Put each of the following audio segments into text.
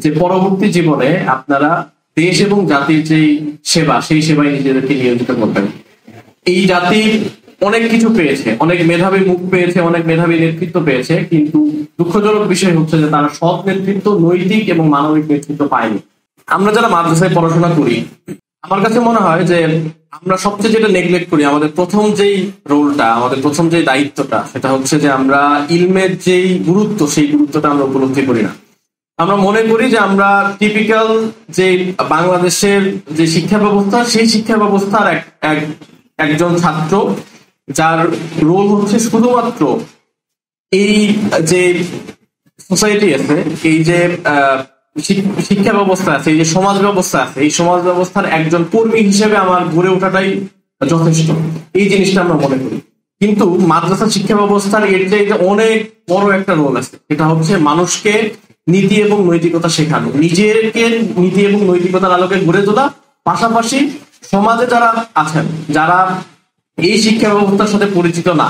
যে পরবর্তী জীবনে আপনারা দেশ এবং জাতির যে সেবা, সেই সেবায় নিজেদেরকে নিয়োজিত করবেন। এই জাতি অনেক কিছু পেয়েছে, অনেক মেধাবী মুখ পেয়েছে, অনেক মেধাবী নেতৃত্ব পেয়েছে, কিন্তু দুঃখজনক বিষয় হচ্ছে যে তারা সৎ নেতৃত্ব, নৈতিক এবং মানবিক নেতৃত্ব পায়নি। আমরা যারা মাদ্রাসায় পড়াশোনা করি, আমার কাছে মনে হয় যে আমরা সবচেয়ে যেটা নেগলেক্ট করি, আমাদের প্রথম যেই রোলটা, আমাদের প্রথম যে দায়িত্বটা, সেটা হচ্ছে যে আমরা ইলমের যেই গুরুত্ব, সেই গুরুত্বটা আমরা উপলব্ধি করি না। আমরা মনে করি যে আমরা টিপিক্যাল যে বাংলাদেশের যে শিক্ষা ব্যবস্থা, সেই শিক্ষা ব্যবস্থার একজন ছাত্র, যার রোল হচ্ছে শুধুমাত্র এই যে সোসাইটি আছে, এই যে শিক্ষা ব্যবস্থা আছে, এই যে সমাজ ব্যবস্থা আছে, এই সমাজ ব্যবস্থার একজন কর্মী হিসেবে আমার গড়ে ওঠাটাই যথেষ্ট, এই জিনিসটা আমরা মনে করি। কিন্তু মাদ্রাসা শিক্ষা ব্যবস্থার এর যে অনেক বড় একটা রোল আছে, এটা হচ্ছে মানুষকে নীতি এবং নৈতিকতা শেখানো, নিজেকে নীতি এবং নৈতিকতার আলোকে গড়ে তোলা, পাশাপাশি সমাজে যারা আছেন, যারা এই শিক্ষা ব্যবস্থার সাথে পরিচিত না,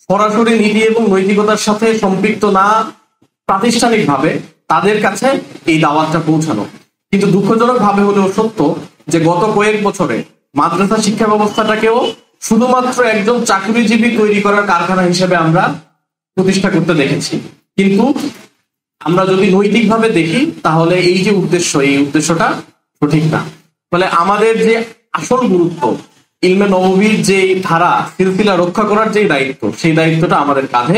সরাসরি নীতি এবং নৈতিকতার সাথে সম্পৃক্ত না প্রাতিষ্ঠানিকভাবে, তাদের কাছে এই দাওয়াতটা পৌঁছানো। কিন্তু দুঃখজনক ভাবে হলেও সত্য যে গত কয়েক বছরে মাদ্রাসা শিক্ষা ব্যবস্থাটাকেও শুধুমাত্র একজন চাকরিজীবী তৈরি করার কারখানা হিসেবে আমরা প্রতিষ্ঠা করতে দেখেছি। কিন্তু আমরা যদি নৈতিকভাবে দেখি, তাহলে এই যে উদ্দেশ্য, এই উদ্দেশ্যটা সঠিক না। ফলে আমাদের যে আসল গুরুত্ব, ইলমে নববীর যে ধারা, সিলসিলা রক্ষা করার যে দায়িত্ব, সেই দায়িত্বটা আমাদের কাঁধে।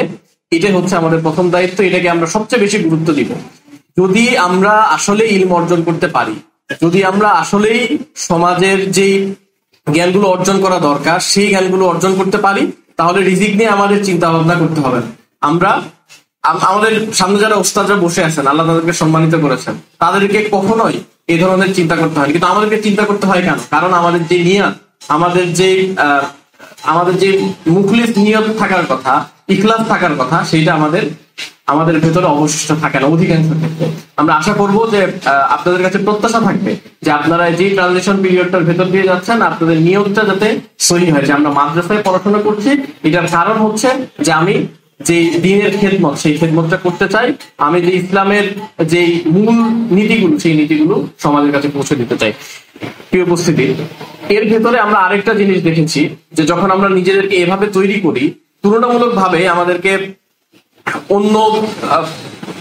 এটাই হচ্ছে আমাদের প্রথম দায়িত্ব, এটাকে আমরা সবচেয়ে বেশি গুরুত্ব দিব। যদি আমরা আসলে ইলম অর্জন করতে পারি, যদি আমরা আসলেই সমাজের যে জ্ঞানগুলো অর্জন করা দরকার, সেই জ্ঞানগুলো অর্জন করতে পারি, তাহলে রিজিক নিয়ে আমাদের চিন্তা ভাবনা করতে হবে না। আমরা আমাদের সামনে যারা ওস্তাদরা বসে আছেন, আল্লাহ তাদেরকে সম্মানিত করেছেন, তাদেরকে কখনোই এই ধরনের চিন্তা করতে হয়। কিন্তু আমাদেরকে চিন্তা করতে হয় কেন? কারণ আমাদের যে নিয়ত, আমাদের যে মুখলিস নিয়ত থাকার কথা, ইখলাস থাকার কথা, সেইটা আমাদের ভেতরে অবশিষ্ট থাকে না অধিকাংশ ক্ষেত্রে। আমরা আশা করব যে আপনাদের কাছে প্রত্যাশা থাকবে যে আপনারা যে ট্রানজিশন পিরিয়ডটার ভেতর দিয়ে যাচ্ছেন, আপনাদের নিয়তটা যাতে সহি হয়, যে আমরা মাদ্রাসায় পড়াশোনা করছি, এটার কারণ হচ্ছে যে আমি যে দ্বীনের খেদমত, সেই খেদমতটা করতে চাই, আমি যে ইসলামের যে মূল নীতিগুলো, সেই নীতিগুলো সমাজের কাছে পৌঁছে দিতে চাই। প্রিয় উপস্থিতি, এর ভেতরে আমরা আরেকটা জিনিস দেখেছি যে যখন আমরা নিজেদেরকে এভাবে তৈরি করি, তুলনামূলক ভাবে আমাদেরকে অন্য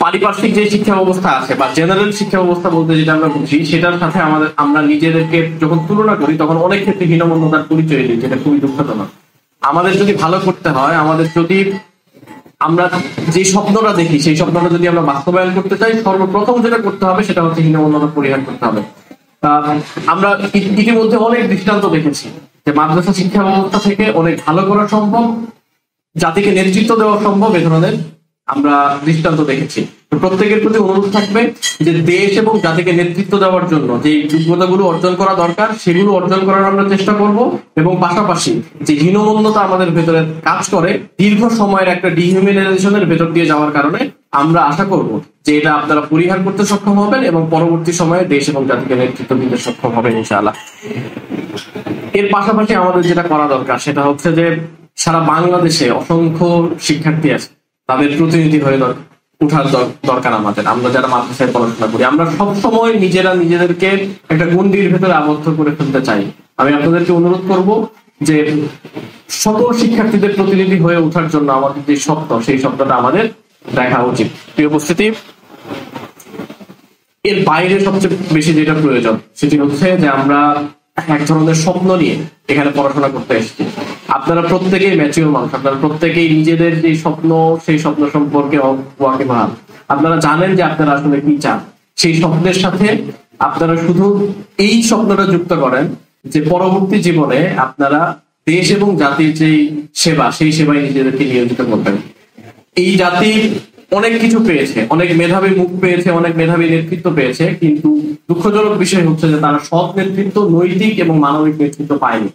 পারিপার্শ্বিক যে শিক্ষা ব্যবস্থা আছে বা জেনারেল শিক্ষা ব্যবস্থা বলতে যেটা আমরা বুঝি, সেটার সাথে আমরা নিজেদেরকে যখন তুলনা করি, তখন অনেক ক্ষেত্রে হীনমন্যতার পরিচয় দিই, যেটা খুবই দুঃখজনক। আমাদের যদি ভালো করতে হয়, আমাদের যদি আমরা যে স্বপ্নটা দেখি, সেই স্বপ্নটা যদি আমরা বাস্তবায়ন করতে চাই, সর্বপ্রথম যেটা করতে হবে সেটা হচ্ছে হীনমন্যতা পরিহার করতে হবে। আমরা ইতিমধ্যে অনেক দৃষ্টান্ত দেখেছি যে মাদ্রাসা শিক্ষা ব্যবস্থা থেকে অনেক ভালো করা সম্ভব, জাতিকে নেতৃত্ব দেওয়া সম্ভব, এ ধরনের আমরা দৃষ্টান্ত দেখেছি। প্রত্যেকের প্রতি অনুরোধ থাকবে যে দেশ এবং জাতিকে নেতৃত্ব দেওয়ার জন্য যে যোগ্যতাগুলো অর্জন করা দরকার, সেগুলো অর্জন করার আমরা চেষ্টা করব, এবং পাশাপাশি যে হীনমন্যতা আমাদের ভেতরে কাজ করে, দীর্ঘ সময়ের একটা ডিহিউম্যানাইজেশনের ভেতর দিয়ে যাওয়ার কারণে, আমরা আশা করব যে এটা আপনারা পরিহার করতে সক্ষম হবেন এবং পরবর্তী সময়ে দেশ এবং জাতিকে নেতৃত্ব দিতে সক্ষম হবেন ইনশাআল্লাহ। এর পাশাপাশি আমাদের যেটা করা দরকার সেটা হচ্ছে যে সারা বাংলাদেশে অসংখ্য শিক্ষার্থী আছে, তাদের প্রতিনিধি হয়ে উঠার দরকার আমাদের। আমরা যারা মাদ্রাসায় পড়াশোনা করি, আমরা সবসময় নিজেদেরকে একটা গণ্ডির ভেতরে আবদ্ধ করে ফেলতে চাই। আমি আপনাদেরকে অনুরোধ করব যে সকল শিক্ষার্থীদের প্রতিনিধি হয়ে ওঠার জন্য আমাদের যে স্বপ্ন, সেই স্বপ্নটা আমাদের দেখা উচিত। প্রিয় উপস্থিতি, এর বাইরে সবচেয়ে বেশি যেটা প্রয়োজন সেটি হচ্ছে যে আমরা এক ধরনের স্বপ্ন নিয়ে এখানে পড়াশোনা করতে এসেছি। আপনারা প্রত্যেকেই ম্যাচিউর মানুষ, আপনারা প্রত্যেকেই নিজেদের যে স্বপ্ন, সেই স্বপ্ন সম্পর্কে ওয়াকিবহাল। আপনারা জানেন যে আপনারা আসলে কি চান। সেই স্বপ্নের সাথে আপনারা শুধু এই স্বপ্নটা যুক্ত করেন যে পরবর্তী জীবনে আপনারা দেশ এবং জাতির যে সেবা, সেই সেবায় নিজেদেরকে নিয়োজিত করবেন। এই জাতি অনেক কিছু পেয়েছে, অনেক মেধাবী মুখ পেয়েছে, অনেক মেধাবী নেতৃত্ব পেয়েছে, কিন্তু দুঃখজনক বিষয় হচ্ছে যে তারা সৎ নেতৃত্ব, নৈতিক এবং মানবিক নেতৃত্ব পায়নি।